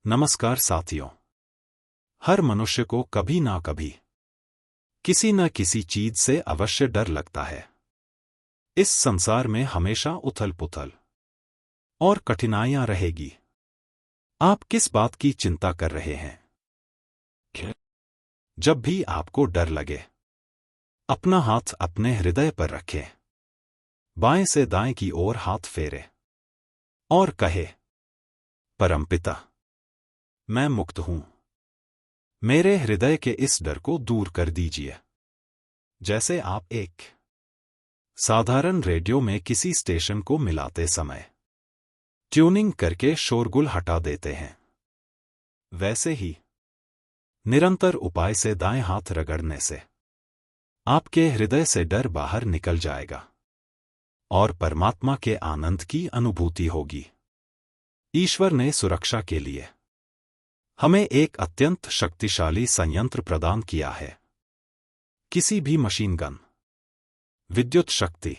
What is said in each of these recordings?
नमस्कार साथियों। हर मनुष्य को कभी ना कभी किसी न किसी चीज से अवश्य डर लगता है। इस संसार में हमेशा उथल पुथल और कठिनाइयां रहेगी। आप किस बात की चिंता कर रहे हैं? जब भी आपको डर लगे, अपना हाथ अपने हृदय पर रखें, बाएं से दाएं की ओर हाथ फेरे और कहे, परमपिता, मैं मुक्त हूं। मेरे हृदय के इस डर को दूर कर दीजिए। जैसे आप एक साधारण रेडियो में किसी स्टेशन को मिलाते समय ट्यूनिंग करके शोरगुल हटा देते हैं, वैसे ही निरंतर उपाय से दाएं हाथ रगड़ने से आपके हृदय से डर बाहर निकल जाएगा और परमात्मा के आनंद की अनुभूति होगी। ईश्वर ने सुरक्षा के लिए हमें एक अत्यंत शक्तिशाली संयंत्र प्रदान किया है। किसी भी मशीन गन, विद्युत शक्ति,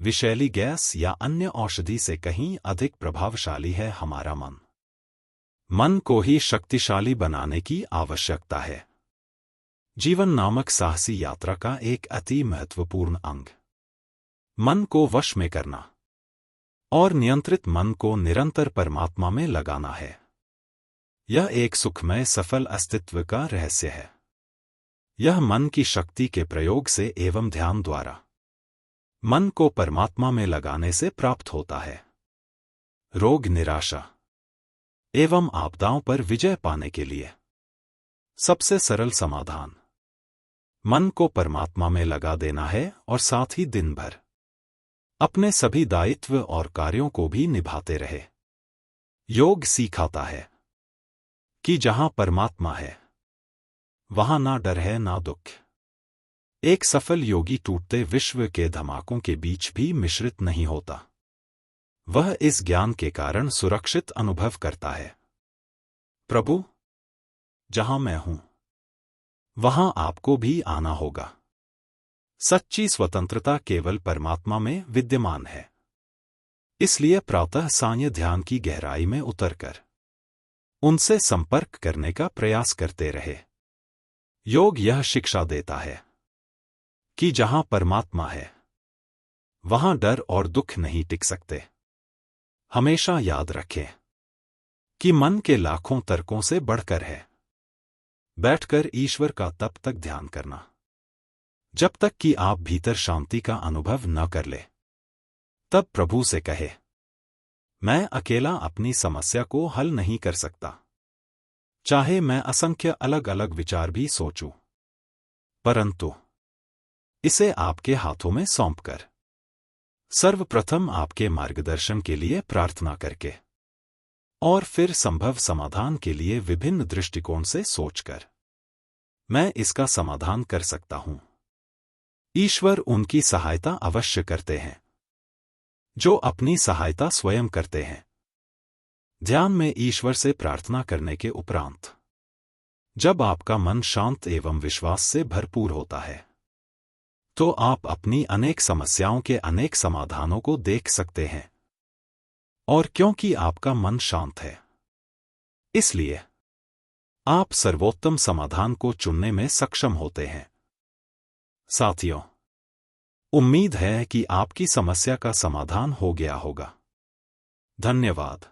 विषैली गैस या अन्य औषधि से कहीं अधिक प्रभावशाली है हमारा मन। मन को ही शक्तिशाली बनाने की आवश्यकता है। जीवन नामक साहसी यात्रा का एक अति महत्वपूर्ण अंग मन को वश में करना और नियंत्रित मन को निरंतर परमात्मा में लगाना है। यह एक सुखमय सफल अस्तित्व का रहस्य है। यह मन की शक्ति के प्रयोग से एवं ध्यान द्वारा मन को परमात्मा में लगाने से प्राप्त होता है। रोग, निराशा एवं आपदाओं पर विजय पाने के लिए सबसे सरल समाधान मन को परमात्मा में लगा देना है और साथ ही दिन भर अपने सभी दायित्व और कार्यों को भी निभाते रहे। योग सिखाता है कि जहां परमात्मा है, वहां ना डर है ना दुख। एक सफल योगी टूटते विश्व के धमाकों के बीच भी मिश्रित नहीं होता। वह इस ज्ञान के कारण सुरक्षित अनुभव करता है। प्रभु, जहां मैं हूं, वहां आपको भी आना होगा। सच्ची स्वतंत्रता केवल परमात्मा में विद्यमान है। इसलिए प्रातः सांय ध्यान की गहराई में उतरकर उनसे संपर्क करने का प्रयास करते रहे। योग यह शिक्षा देता है कि जहां परमात्मा है, वहां डर और दुख नहीं टिक सकते। हमेशा याद रखें कि मन के लाखों तर्कों से बढ़कर है बैठकर ईश्वर का तब तक ध्यान करना जब तक कि आप भीतर शांति का अनुभव न कर ले। तब प्रभु से कहे, मैं अकेला अपनी समस्या को हल नहीं कर सकता, चाहे मैं असंख्य अलग अलग विचार भी सोचूं, परंतु इसे आपके हाथों में सौंपकर सर्वप्रथम आपके मार्गदर्शन के लिए प्रार्थना करके और फिर संभव समाधान के लिए विभिन्न दृष्टिकोण से सोचकर मैं इसका समाधान कर सकता हूं। ईश्वर उनकी सहायता अवश्य करते हैं जो अपनी सहायता स्वयं करते हैं। ध्यान में ईश्वर से प्रार्थना करने के उपरांत जब आपका मन शांत एवं विश्वास से भरपूर होता है, तो आप अपनी अनेक समस्याओं के अनेक समाधानों को देख सकते हैं। और क्योंकि आपका मन शांत है, इसलिए आप सर्वोत्तम समाधान को चुनने में सक्षम होते हैं। साथियों, उम्मीद है कि आपकी समस्या का समाधान हो गया होगा। धन्यवाद।